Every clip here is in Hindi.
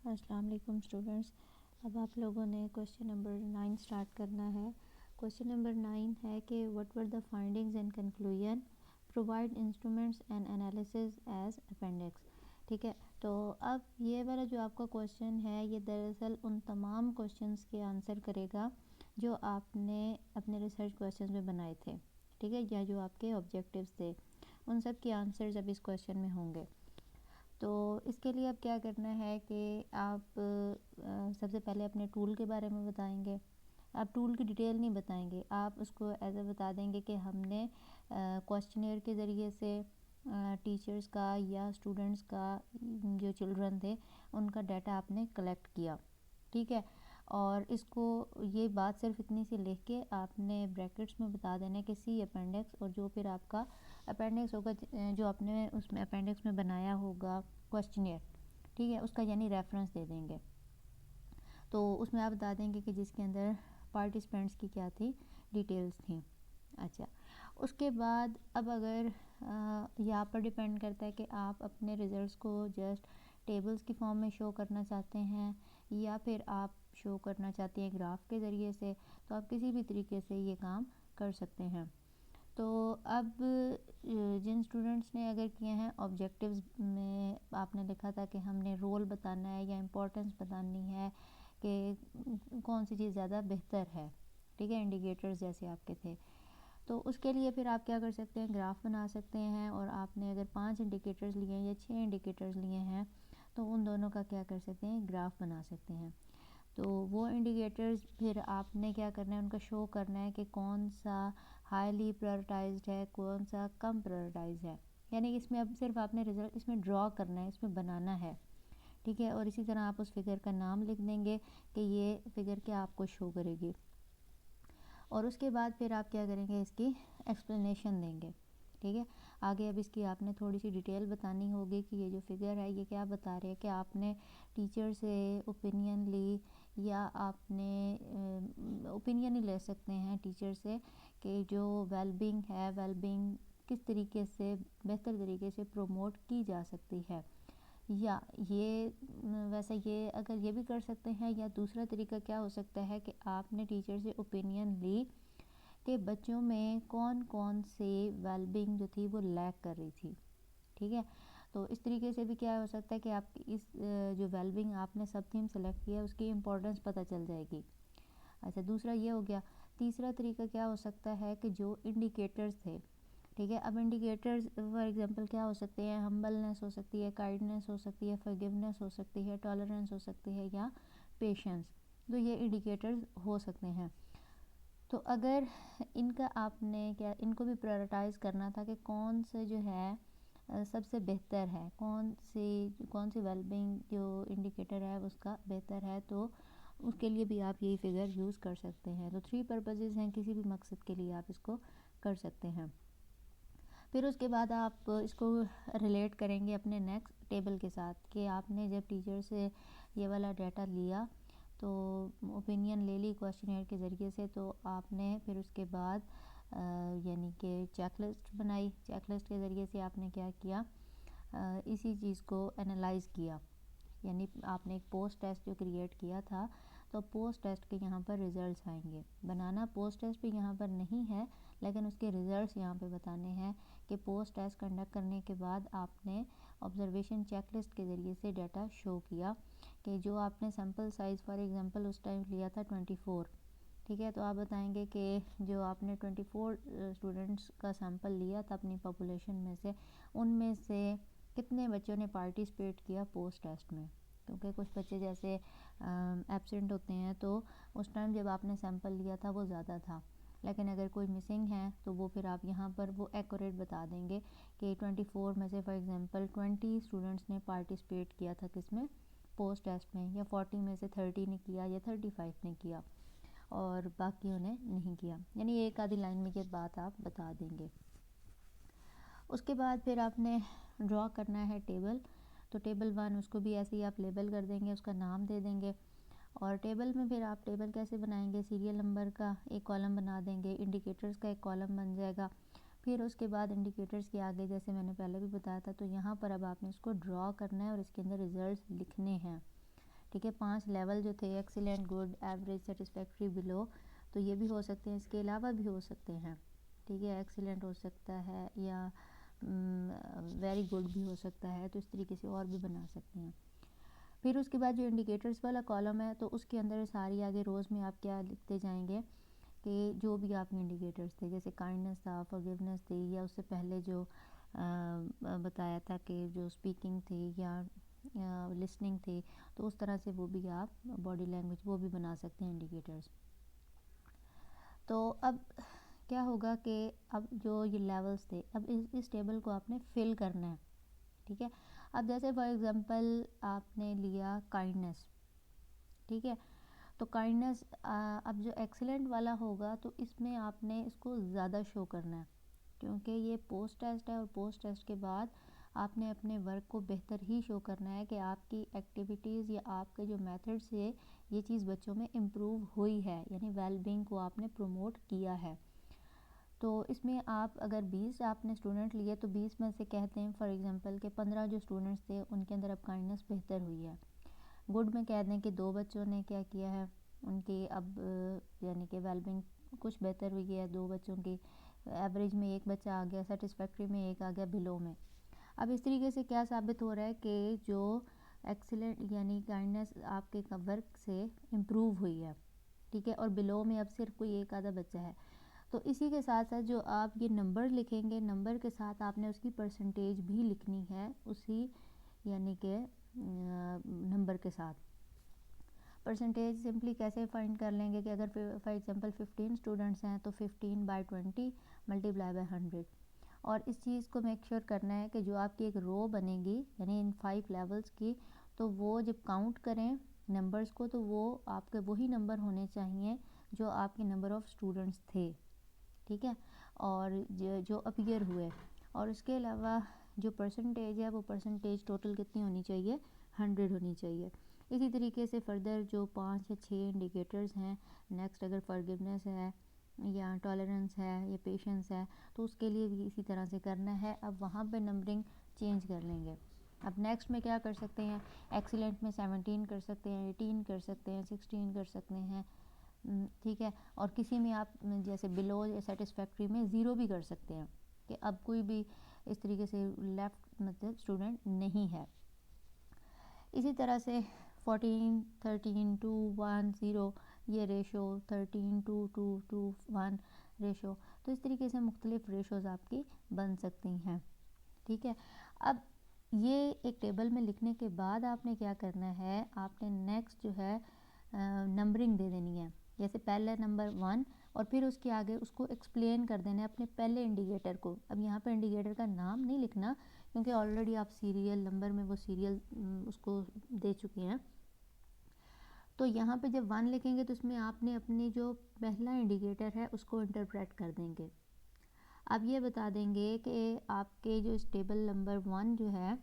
अस्सलाम वालेकुम स्टूडेंट्स। अब आप लोगों ने क्वेश्चन नंबर 9 स्टार्ट करना है। क्वेश्चन नंबर 9 है कि what were the findings and conclusion, provide instruments and analysis as appendix. ठीक है, तो अब ये वाला जो आपका क्वेश्चन है ये दरअसल उन तमाम क्वेश्चंस के आंसर करेगा जो आपने अपने रिसर्च क्वेश्चंस में बनाए थे। ठीक है, या जो आपके ऑब्जेक्टिव्स थे उन सब के आंसर्स अब इस क्वेश्चन में होंगे। तो इसके लिए अब क्या करना है कि आप सबसे पहले अपने टूल के बारे में बताएंगे। आप टूल की डिटेल नहीं बताएंगे, आप उसको ऐसे बता देंगे कि हमने क्वेश्चनेयर के ज़रिए से टीचर्स का या स्टूडेंट्स का, जो चिल्ड्रन थे उनका डाटा आपने कलेक्ट किया। ठीक है, और इसको ये बात सिर्फ इतनी सी लिख के आपने ब्रैकेट्स में बता देना है कि सी अपेंडिक्स, और जो फिर आपका अपेंडिक्स होगा जो आपने उसमें अपेंडिक्स में बनाया होगा क्वेश्चनियर, ठीक है, उसका यानी रेफरेंस दे देंगे। तो उसमें आप बता देंगे कि जिसके अंदर पार्टिसिपेंट्स की क्या थी, डिटेल्स थी। अच्छा, उसके बाद अब अगर यहाँ पर डिपेंड करता है कि आप अपने रिज़ल्ट्स को जस्ट टेबल्स की फॉर्म में शो करना चाहते हैं या फिर आप शो करना चाहते हैं ग्राफ के ज़रिए से, तो आप किसी भी तरीके से ये काम कर सकते हैं। तो अब जिन स्टूडेंट्स ने अगर किए हैं ऑब्जेक्टिव्स में, आपने लिखा था कि हमने रोल बताना है या इम्पोर्टेंस बतानी है कि कौन सी चीज़ ज़्यादा बेहतर है, ठीक है, इंडिकेटर्स जैसे आपके थे, तो उसके लिए फिर आप क्या कर सकते हैं, ग्राफ बना सकते हैं। और आपने अगर 5 इंडिकेटर्स लिए हैं या 6 इंडिकेटर्स लिए हैं तो उन दोनों का क्या कर सकते हैं, ग्राफ बना सकते हैं। तो वो इंडिकेटर्स फिर आपने क्या करना है, उनका शो करना है कि कौन सा हाईली प्रायोरिटाइज्ड है, कौन सा कम प्रायोरिटाइज है। यानी इसमें अब सिर्फ आपने रिजल्ट इसमें ड्रॉ करना है, इसमें बनाना है। ठीक है, और इसी तरह आप उस फिगर का नाम लिख देंगे कि ये फिगर क्या आपको शो करेगी। और उसके बाद फिर आप क्या करेंगे, इसकी एक्सप्लेनेशन देंगे। ठीक है, आगे अब इसकी आपने थोड़ी सी डिटेल बतानी होगी कि ये जो फिगर है ये क्या बता रही है, कि आपने टीचर से ओपिनियन ली या आपने ओपिनियन ही ले सकते हैं टीचर से कि जो वेलबींग है, वेलबींग किस तरीके से बेहतर तरीके से प्रमोट की जा सकती है। या ये वैसे ये अगर ये भी कर सकते हैं, या दूसरा तरीका क्या हो सकता है कि आपने टीचर से ओपिनियन ली कि बच्चों में कौन कौन से वेलबींग जो थी वो लैक कर रही थी। ठीक है, तो इस तरीके से भी क्या हो सकता है कि आप इस जो वेलबींग आपने सब थीम सेलेक्ट किया उसकी इम्पोर्टेंस पता चल जाएगी। अच्छा, दूसरा ये हो गया। तीसरा तरीका क्या हो सकता है कि जो इंडिकेटर्स थे, ठीक है, अब इंडिकेटर्स फॉर एग्जांपल क्या हो सकते हैं, हम्बलनेस हो सकती है, काइंडनेस हो सकती है, फॉरगिवनेस हो सकती है, टॉलरेंस हो सकती है, या पेशेंस। तो ये इंडिकेटर्स हो सकते हैं। तो अगर इनका आपने क्या, इनको भी प्रायोरिटाइज़ करना था कि कौन से जो है सबसे बेहतर है, कौन सी वेलबींग जो इंडिकेटर है उसका बेहतर है, तो उसके लिए भी आप यही फिगर यूज़ कर सकते हैं। तो 3 पर्पसेस हैं, किसी भी मकसद के लिए आप इसको कर सकते हैं। फिर उसके बाद आप इसको रिलेट करेंगे अपने नेक्स्ट टेबल के साथ कि आपने जब टीचर से ये वाला डाटा लिया, तो ओपिनियन ले ली क्वेश्चनेयर के ज़रिए से, तो आपने फिर उसके बाद यानी कि चेकलिस्ट बनाई। चेकलिस्ट के ज़रिए से आपने क्या किया, इसी चीज़ को एनालाइज़ किया। यानी आपने एक पोस्ट टेस्ट जो क्रिएट किया था, तो पोस्ट टेस्ट के यहाँ पर रिज़ल्ट्स आएंगे। बनाना पोस्ट टेस्ट भी यहाँ पर नहीं है, लेकिन उसके रिज़ल्ट्स यहाँ पे बताने हैं कि पोस्ट टेस्ट कंडक्ट करने के बाद आपने ऑब्जर्वेशन चेकलिस्ट के ज़रिए से डाटा शो किया कि जो आपने सैम्पल साइज़ फॉर एग्जांपल उस टाइम लिया था 24। ठीक है, तो आप बताएंगे कि जो आपने 24 स्टूडेंट्स का सैम्पल लिया था अपनी पॉपुलेशन में से, उनमें से कितने बच्चों ने पार्टिसिपेट किया पोस्ट टेस्ट में। क्योंकि कुछ बच्चे जैसे एब्सेंट होते हैं, तो उस टाइम जब आपने सैंपल लिया था वो ज़्यादा था, लेकिन अगर कोई मिसिंग है तो वो फिर आप यहाँ पर वो एक्यूरेट बता देंगे कि 24 में से फॉर एग्जांपल 20 स्टूडेंट्स ने पार्टिसिपेट किया था किसमें, पोस्ट टेस्ट में, या 40 में से 30 ने किया या 35 ने किया और बाकियों ने नहीं किया। यानी एक आधी लाइन में ये बात आप बता देंगे। उसके बाद फिर आपने ड्रॉ करना है टेबल। तो टेबल 1 उसको भी ऐसे ही आप लेबल कर देंगे, उसका नाम दे देंगे। और टेबल में फिर आप टेबल कैसे बनाएंगे, सीरियल नंबर का एक कॉलम बना देंगे, इंडिकेटर्स का एक कॉलम बन जाएगा। फिर उसके बाद इंडिकेटर्स के आगे जैसे मैंने पहले भी बताया था, तो यहाँ पर अब आपने इसको ड्रॉ करना है और इसके अंदर रिजल्ट्स लिखने हैं। ठीक है। 5 लेवल जो थे, excellent, good, average, satisfactory, below, तो ये भी हो सकते हैं, इसके अलावा भी हो सकते हैं, ठीक है। एक्सीलेंट हो सकता है या वेरी गुड भी हो सकता है, तो इस तरीके से और भी बना सकते हैं। फिर उसके बाद जो इंडिकेटर्स वाला कॉलम है, तो उसके अंदर सारी आगे रोज़ में आप क्या लिखते जाएंगे कि जो भी आपके इंडिकेटर्स थे, जैसे काइंडनेस था, फॉरगिवनेस थी, या उससे पहले जो बताया था कि जो स्पीकिंग थी या लिसनिंग थी, तो उस तरह से वो भी आप बॉडी लैंग्वेज वो भी बना सकते हैं इंडिकेटर्स। तो अब क्या होगा कि अब जो ये लेवल्स थे, अब इस टेबल को आपने फिल करना है, ठीक है। अब जैसे फॉर एग्जांपल आपने लिया काइंडनेस, ठीक है। तो काइंडनेस अब जो एक्सीलेंट वाला होगा, तो इसमें आपने इसको ज़्यादा शो करना है, क्योंकि ये पोस्ट टेस्ट है, और पोस्ट टेस्ट के बाद आपने अपने वर्क को बेहतर ही शो करना है कि आपकी एक्टिविटीज़ या आपके जो मेथड से ये चीज़ बच्चों में इम्प्रूव हुई है, यानी वेलबींग को आपने प्रमोट किया है। तो इसमें आप अगर 20 आपने स्टूडेंट लिए, तो 20 में से कहते हैं फॉर एग्जांपल के 15 जो स्टूडेंट्स थे उनके अंदर अब काइंडनेस बेहतर हुई है। गुड में कह दें कि 2 बच्चों ने क्या किया है, उनकी अब यानी कि वेलबींग कुछ बेहतर हुई है 2 बच्चों की। एवरेज में 1 बच्चा आ गया, सेटिस्फैक्ट्री में 1 आ गया, बिलो में। अब इस तरीके से क्या साबित हो रहा है कि जो एक्सीलेंट यानी काइंडनेस आपके वर्क से इम्प्रूव हुई है, ठीक है। और बिलो में अब सिर्फ कोई 1 आधा बच्चा है। तो इसी के साथ साथ जो आप ये नंबर लिखेंगे, नंबर के साथ आपने उसकी परसेंटेज भी लिखनी है, उसी यानी कि नंबर के साथ। परसेंटेज सिंपली कैसे फाइंड कर लेंगे कि अगर फॉर एग्जांपल 15 स्टूडेंट्स हैं, तो 15/20 मल्टीप्लाई बाय 100। और इस चीज़ को मेक श्योर करना है कि जो आपकी एक रो बनेगी, यानी इन 5 लेवल्स की, तो वो जब काउंट करें नंबर्स को, तो वो आपके वही नंबर होने चाहिए जो आपके नंबर ऑफ़ स्टूडेंट्स थे, ठीक है, और जो अपीयर हुए। और उसके अलावा जो परसेंटेज है, वो परसेंटेज टोटल कितनी होनी चाहिए, 100 होनी चाहिए। इसी तरीके से फर्दर जो 5 या 6 इंडिकेटर्स हैं, नेक्स्ट अगर फॉरगिवनेस है या टॉलरेंस है या पेशेंस है, तो उसके लिए भी इसी तरह से करना है। अब वहाँ पे नंबरिंग चेंज कर लेंगे। अब नेक्स्ट में क्या कर सकते हैं, एक्सीलेंट में 17 कर सकते हैं, 18 कर सकते हैं, 16 कर सकते हैं, ठीक है। और किसी में आप जैसे बिलो या सेटिस्फैक्ट्री में 0 भी कर सकते हैं कि अब कोई भी इस तरीके से लेफ़्ट मतलब स्टूडेंट नहीं है। इसी तरह से 14, 13, 2, 1, 0 ये रेशो, 13, 2, 2, 2, 1 रेशो, तो इस तरीके से मुख्तलिफ रेशोज़ आपकी बन सकती हैं, ठीक है। अब ये एक टेबल में लिखने के बाद आपने क्या करना है, आपने नेक्स्ट जो है नंबरिंग दे देनी है। जैसे पहले नंबर 1 और फिर उसके आगे उसको एक्सप्लेन कर देना है अपने पहले इंडिकेटर को। अब यहाँ पे इंडिकेटर का नाम नहीं लिखना, क्योंकि ऑलरेडी आप सीरियल नंबर में वो सीरियल उसको दे चुके हैं। तो यहाँ पे जब 1 लिखेंगे, तो उसमें आपने अपनी जो पहला इंडिकेटर है उसको इंटरप्रेट कर देंगे। अब ये बता देंगे कि आपके जो टेबल नंबर 1 जो है,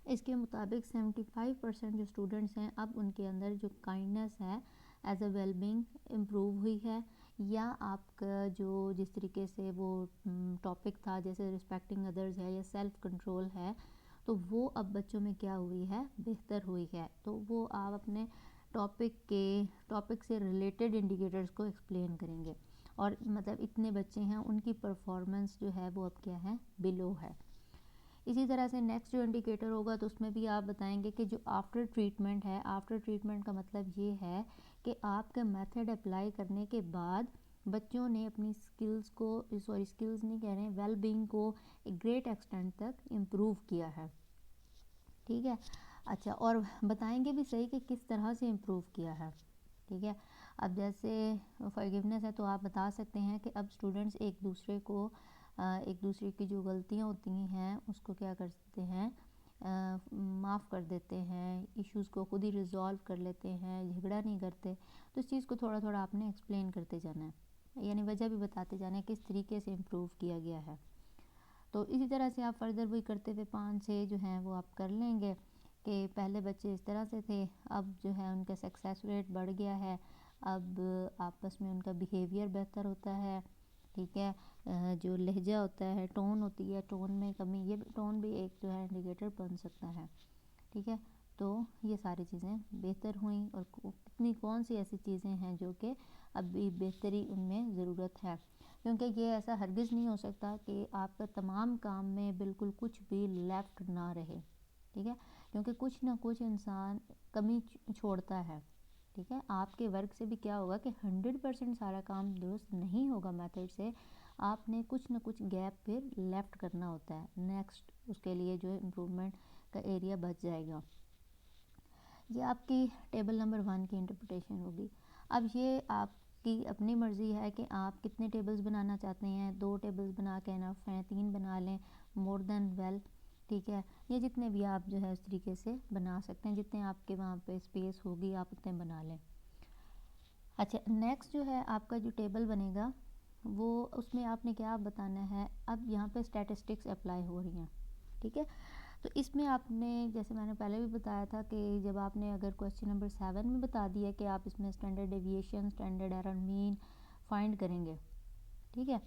इसके मुताबिक 75% जो स्टूडेंट्स हैं, अब उनके अंदर जो काइंडनेस है एज अ वेलबींग इम्प्रूव हुई है, या आपका जो जिस तरीके से वो टॉपिक था, जैसे रिस्पेक्टिंग अदर्स है या सेल्फ कंट्रोल है, तो वो अब बच्चों में क्या हुई है, बेहतर हुई है। तो वो आप अपने टॉपिक से रिलेटेड इंडिकेटर्स को एक्सप्लेन करेंगे, और मतलब इतने बच्चे हैं उनकी परफॉर्मेंस जो है वो अब क्या है, बिलो है। इसी तरह से नेक्स्ट जो इंडिकेटर होगा, तो उसमें भी आप बताएंगे कि जो आफ्टर ट्रीटमेंट है, आफ्टर ट्रीटमेंट का मतलब ये है कि आपका मेथड अप्लाई करने के बाद बच्चों ने अपनी स्किल्स नहीं कह रहे हैं, वेल बीइंग को एक ग्रेट एक्सटेंट तक इम्प्रूव किया है, ठीक है। अच्छा, और बताएंगे भी सही कि किस तरह से इम्प्रूव किया है, ठीक है। अब जैसे फॉरगिवनेस है, तो आप बता सकते हैं कि अब स्टूडेंट्स एक दूसरे की जो गलतियाँ होती हैं उसको क्या कर सकते हैं, माफ़ कर देते हैं, इश्यूज़ को खुद ही रिजॉल्व कर लेते हैं, झगड़ा नहीं करते। तो इस चीज़ को थोड़ा थोड़ा आपने एक्सप्लेन करते जाना है, यानी वजह भी बताते जाना है किस तरीके से इम्प्रूव किया गया है। तो इसी तरह से आप फर्दर वही करते हुए 5-6 जो हैं वो आप कर लेंगे कि पहले बच्चे इस तरह से थे, अब जो है उनका सक्सेस रेट बढ़ गया है, अब आपस में उनका बिहेवियर बेहतर होता है, ठीक है। जो लहजा होता है, टोन होती है, टोन में कमी, ये टोन भी एक जो है इंडिकेटर बन सकता है, ठीक है। तो ये सारी चीज़ें बेहतर हुई, और कितनी कौन सी ऐसी चीज़ें हैं जो कि अभी बेहतरी उनमें ज़रूरत है, क्योंकि ये ऐसा हरगिज़ नहीं हो सकता कि आपका तमाम काम में बिल्कुल कुछ भी लेफ़्ट ना रहे, ठीक है, क्योंकि कुछ ना कुछ इंसान कमी छोड़ता है, ठीक है। आपके वर्क से भी क्या होगा कि 100% सारा काम दुरुस्त नहीं होगा मेथड से, आपने कुछ ना कुछ गैप फिर लेफ़्ट करना होता है, नेक्स्ट उसके लिए जो इम्प्रूवमेंट का एरिया बच जाएगा। ये आपकी टेबल नंबर 1 की इंटरप्रिटेशन होगी। अब ये आपकी अपनी मर्ज़ी है कि आप कितने टेबल्स बनाना चाहते हैं, 2 टेबल्स बना के इनफ हैं, 3 बना लें, मोर देन वेल, ठीक है। ये जितने भी आप जो है उस तरीके से बना सकते हैं, जितने आपके वहाँ पे स्पेस होगी आप उतने बना लें। अच्छा, नेक्स्ट जो है आपका जो टेबल बनेगा वो उसमें आपने क्या बताना है, अब यहाँ पे स्टैटिस्टिक्स अप्लाई हो रही हैं, ठीक है। तो इसमें आपने, जैसे मैंने पहले भी बताया था कि जब आपने अगर क्वेश्चन नंबर 7 में बता दिया कि आप इसमें standard deviation, standard error mean find करेंगे, ठीक है,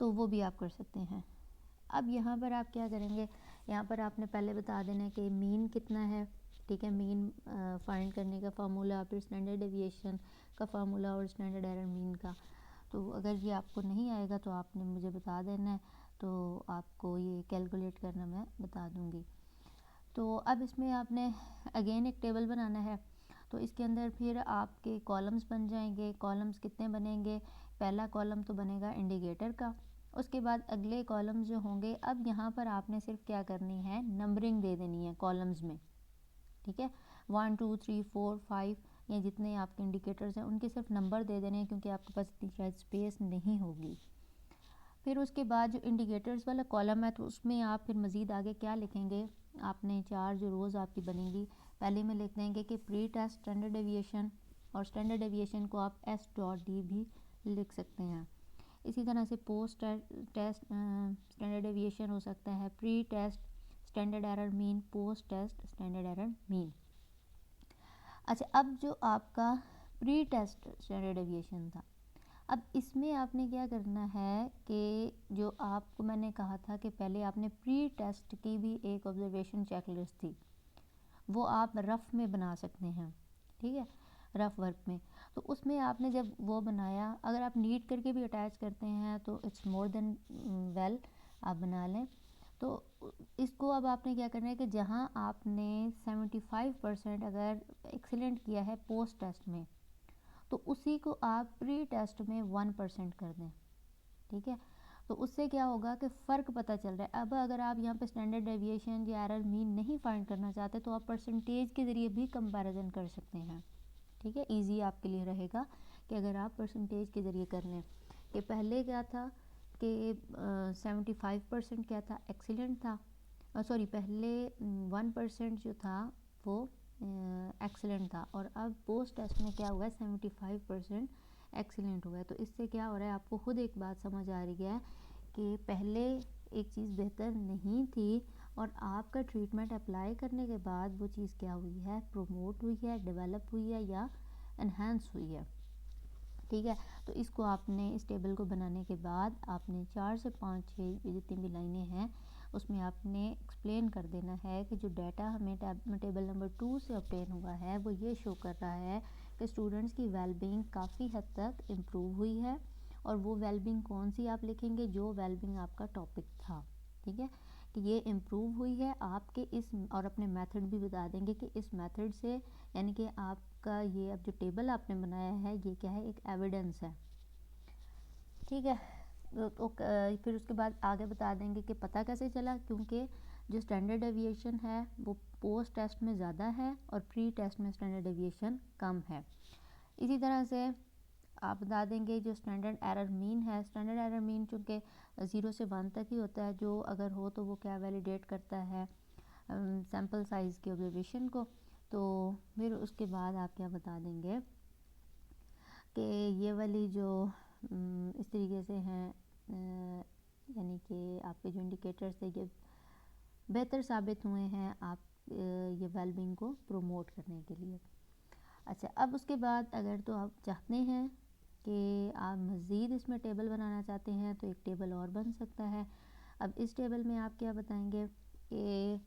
तो वो भी आप कर सकते हैं। अब यहाँ पर आप क्या करेंगे, यहाँ पर आपने पहले बता देना है कि मीन कितना है, ठीक है, मीन फाइंड करने का फार्मूला, फिर स्टैंडर्ड डेविएशन का फार्मूला और स्टैंडर्ड एरर मीन का। तो अगर ये आपको नहीं आएगा तो आपने मुझे बता देना है, तो आपको ये कैलकुलेट करना मैं बता दूँगी। तो अब इसमें आपने अगेन एक टेबल बनाना है, तो इसके अंदर फिर आपके कॉलम्स बन जाएंगे। कॉलम्स कितने बनेंगे, पहला कॉलम तो बनेगा इंडिकेटर का, उसके बाद अगले कॉलम्स जो होंगे, अब यहाँ पर आपने सिर्फ क्या करनी है, नंबरिंग दे देनी है कॉलम्स में, ठीक है, 1 2 3 4 5 या जितने आपके इंडिकेटर्स हैं उनके सिर्फ नंबर दे देने हैं, क्योंकि आपके पास इतनी शायद स्पेस नहीं होगी। फिर उसके बाद जो इंडिकेटर्स वाला कॉलम है तो उसमें आप फिर मज़ीद आगे क्या लिखेंगे, आपने 4 जो रोज़ आपकी बनेंगी, पहले में लिख देंगे कि प्री टेस्ट स्टैंडर्ड डेविएशन, और स्टैंडर्ड डेविएशन को आप S.D भी लिख सकते हैं। इसी तरह से पोस्ट टेस्ट स्टैंडर्ड डेविएशन हो सकता है, pre test standard error mean, post test standard error mean. अच्छा, अब जो आपका प्री टेस्ट स्टैंडर्ड डेविएशन था, अब इसमें आपने क्या करना है कि जो आपको मैंने कहा था कि पहले आपने प्री टेस्ट की भी एक ऑब्जर्वेशन चेकलिस्ट थी, वो आप रफ़ में बना सकते हैं, ठीक है, रफ़ वर्क में। तो उसमें आपने जब वो बनाया, अगर आप नीट करके भी अटैच करते हैं तो इट्स मोर देन वेल, आप बना लें। तो इसको अब आपने क्या करना है कि जहाँ आपने 75% अगर एक्सीलेंट किया है पोस्ट टेस्ट में, तो उसी को आप प्री टेस्ट में 1% कर दें, ठीक है। तो उससे क्या होगा कि फ़र्क पता चल रहा है। अब अगर आप यहाँ पे स्टैंडर्ड डेविएशन या एरर मीन नहीं फाइंड करना चाहते तो आप परसेंटेज के ज़रिए भी कंपैरिजन कर सकते हैं, ठीक है। इजी आपके लिए रहेगा कि अगर आप परसेंटेज के ज़रिए कर लें कि पहले क्या था कि 75% क्या था, एक्सीलेंट था, सॉरी पहले 1% जो था वो एक्सीलेंट था, और अब पोस्ट टेस्ट में क्या हुआ है, 75% एक्सीलेंट हुआ है। तो इससे क्या हो रहा है, आपको खुद एक बात समझ आ रही है कि पहले एक चीज़ बेहतर नहीं थी, और आपका ट्रीटमेंट अप्लाई करने के बाद वो चीज़ क्या हुई है, प्रमोट हुई है, डेवलप हुई है या एनहांस हुई है, ठीक है। तो इसको आपने, इस टेबल को बनाने के बाद आपने 4 से 5 6 जितनी भी लाइनें हैं उसमें आपने एक्सप्लेन कर देना है कि जो डाटा हमें टेबल नंबर 2 से ऑब्टेन हुआ है वो ये शो कर रहा है कि स्टूडेंट्स की वेलबींग काफ़ी हद तक इम्प्रूव हुई है, और वो वेलबींग कौन सी आप लिखेंगे, जो वेलबींग आपका टॉपिक था, ठीक है, कि ये इम्प्रूव हुई है आपके इस, और अपने मेथड भी बता देंगे कि इस मेथड से, यानी कि आपका ये अब जो टेबल आपने बनाया है ये क्या है, एक एविडेंस है, ठीक है। तो फिर उसके बाद आगे बता देंगे कि पता कैसे चला, क्योंकि जो स्टैंडर्ड डेविएशन है वो पोस्ट टेस्ट में ज़्यादा है और प्री टेस्ट में स्टैंडर्ड डेविएशन कम है। इसी तरह से आप बता देंगे जो स्टैंडर्ड एरर मीन है, स्टैंडर्ड एरर मीन चूँकि 0 से 1 तक ही होता है, जो अगर हो तो वो क्या वैलिडेट करता है, सैम्पल साइज़ के ऑब्जर्वेशन को। तो फिर उसके बाद आप क्या बता देंगे कि ये वाली जो इस तरीके से हैं, यानी कि आपके जो इंडिकेटर्स थे ये बेहतर साबित हुए हैं आप ये वेलबींग को प्रमोट करने के लिए। अच्छा, अब उसके बाद अगर तो आप चाहते हैं कि आप मज़ीद इसमें टेबल बनाना चाहते हैं तो एक टेबल और बन सकता है। अब इस टेबल में आप क्या बताएंगे कि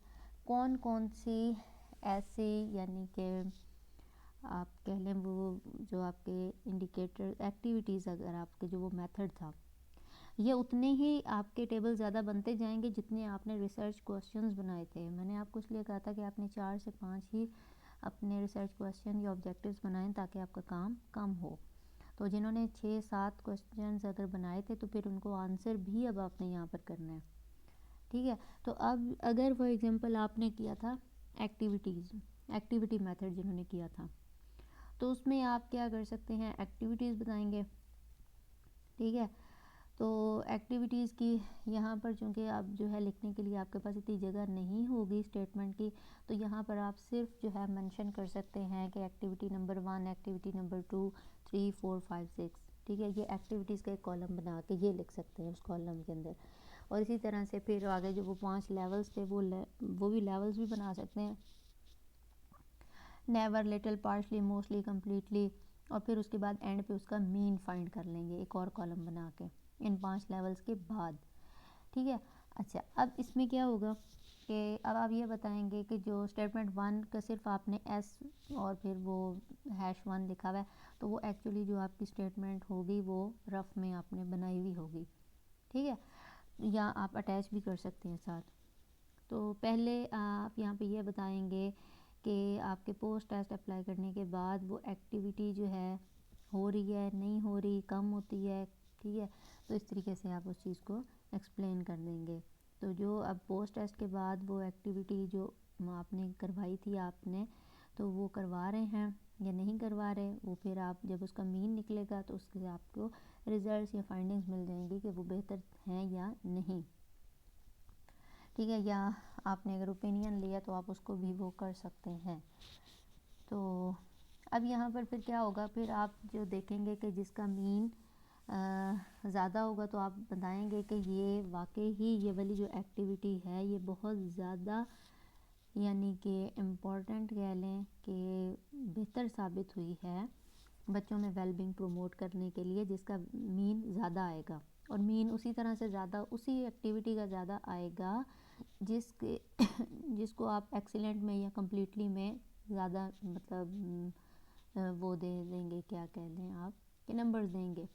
कौन कौन सी ऐसे यानी कि आप कह लें वो जो आपके इंडिकेटर एक्टिविटीज़ अगर आपके जो वो मेथड था, ये उतने ही आपके टेबल ज़्यादा बनते जाएंगे जितने आपने रिसर्च क्वेश्चंस बनाए थे। मैंने आपको इसलिए कहा था कि आपने 4 से 5 ही अपने रिसर्च क्वेश्चन या ऑब्जेक्टिव्स बनाएं ताकि आपका काम कम हो। तो जिन्होंने 6-7 क्वेश्चंस अगर बनाए थे तो फिर उनको आंसर भी अब आपने यहाँ पर करना है, ठीक है। तो अब अगर फॉर एग्जांपल आपने किया था एक्टिविटी मेथड जिन्होंने किया था, तो उसमें आप क्या कर सकते हैं, एक्टिविटीज़ बताएंगे, ठीक है। तो एक्टिविटीज़ की यहाँ पर चूँकि आप जो है लिखने के लिए आपके पास इतनी जगह नहीं होगी स्टेटमेंट की, तो यहाँ पर आप सिर्फ जो है मेंशन कर सकते हैं कि एक्टिविटी नंबर 1, एक्टिविटी नंबर 2, 3, 4, 5, 6, ठीक है। ये एक्टिविटीज़ का एक कॉलम बना के ये लिख सकते हैं उस कॉलम के अंदर। और इसी तरह से फिर आगे जो वो 5 लेवल्स थे वो भी लेवल्स भी बना सकते हैं, never, little, partially, mostly, completely, और फिर उसके बाद एंड पे उसका मीन फाइंड कर लेंगे एक और कॉलम बना के इन 5 लेवल्स के बाद, ठीक है। अच्छा, अब इसमें क्या होगा कि अब आप ये बताएंगे कि जो स्टेटमेंट 1 का सिर्फ आपने एस और फिर वो #1 लिखा हुआ है, तो वो एक्चुअली जो आपकी स्टेटमेंट होगी वो रफ में आपने बनाई हुई होगी, ठीक है, या आप अटैच भी कर सकते हैं साथ। तो पहले आप यहाँ पे ये बताएंगे कि आपके पोस्ट टेस्ट अप्लाई करने के बाद वो एक्टिविटी जो है हो रही है, नहीं हो रही, कम होती है, ठीक है। तो इस तरीके से आप उस चीज़ को एक्सप्लेन कर देंगे। तो जो अब पोस्ट टेस्ट के बाद वो एक्टिविटी जो आपने करवाई थी आपने, तो वो करवा रहे हैं या नहीं करवा रहे, वो फिर आप जब उसका मीन निकलेगा तो उसके आपको रिजल्ट्स या फाइंडिंग्स मिल जाएंगी कि वो बेहतर हैं या नहीं, ठीक है। या आपने अगर ओपिनियन लिया तो आप उसको भी वो कर सकते हैं। तो अब यहाँ पर फिर क्या होगा, फिर आप जो देखेंगे कि जिसका मीन ज़्यादा होगा तो आप बताएंगे कि ये वाकई ही ये वाली जो एक्टिविटी है ये बहुत ज़्यादा यानी कि इम्पोर्टेंट कह लें कि बेहतर साबित हुई है बच्चों में वेलबींग प्रमोट करने के लिए, जिसका मीन ज़्यादा आएगा। और मीन उसी तरह से ज़्यादा उसी एक्टिविटी का ज़्यादा आएगा जिसके जिसको आप एक्सीलेंट में या कम्प्लीटली में ज़्यादा मतलब वो दे देंगे, क्या कह दें आप कि नंबर्स देंगे,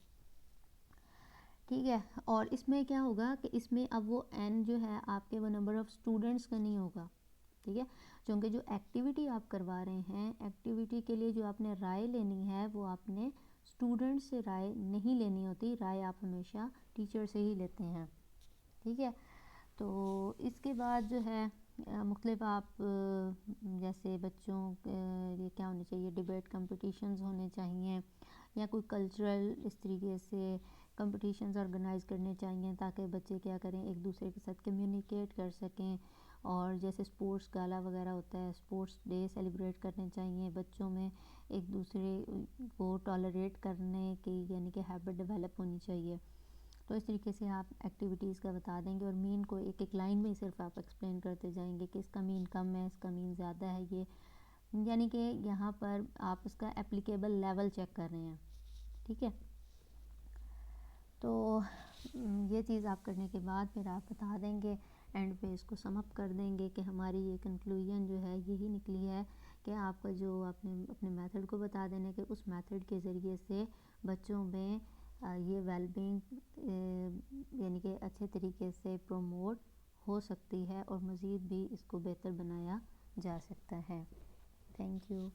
ठीक है। और इसमें क्या होगा कि इसमें अब वो n जो है आपके वो नंबर ऑफ़ स्टूडेंट्स का नहीं होगा, ठीक है। क्योंकि जो एक्टिविटी आप करवा रहे हैं, एक्टिविटी के लिए जो आपने राय लेनी है वो आपने स्टूडेंट से राय नहीं लेनी होती, राय आप हमेशा टीचर से ही लेते हैं, ठीक है। तो इसके बाद जो है मुख्तलिफ आप जैसे बच्चों ये क्या होने चाहिए, डिबेट कंपटीशंस होने चाहिए या कोई कल्चरल इस तरीके से कंपटीशंस ऑर्गेनाइज़ करने चाहिए ताकि बच्चे क्या करें, एक दूसरे के साथ कम्युनिकेट कर सकें। और जैसे स्पोर्ट्स गाला वगैरह होता है, स्पोर्ट्स डे सेलिब्रेट करने चाहिए बच्चों में, एक दूसरे को टॉलरेट करने की यानी कि हैबिट डेवलप होनी चाहिए। तो इस तरीके से आप एक्टिविटीज़ का बता देंगे और मीन को एक एक लाइन में ही सिर्फ आप एक्सप्लेन करते जाएंगे कि इसका मीन कम है, इसका मीन ज़्यादा है, ये यानी कि यहाँ पर आप इसका एप्लीकेबल लेवल चेक कर रहे हैं, ठीक है। तो ये चीज़ आप करने के बाद फिर आप बता देंगे, एंड पे इसको सम अप कर देंगे कि हमारी ये कंक्लूजन जो है यही निकली है कि आपका जो आपने अपने मेथड को बता देने के उस मेथड के ज़रिए से बच्चों में ये वेलबींग यानी कि अच्छे तरीके से प्रमोट हो सकती है और मज़ीद भी इसको बेहतर बनाया जा सकता है। Thank you.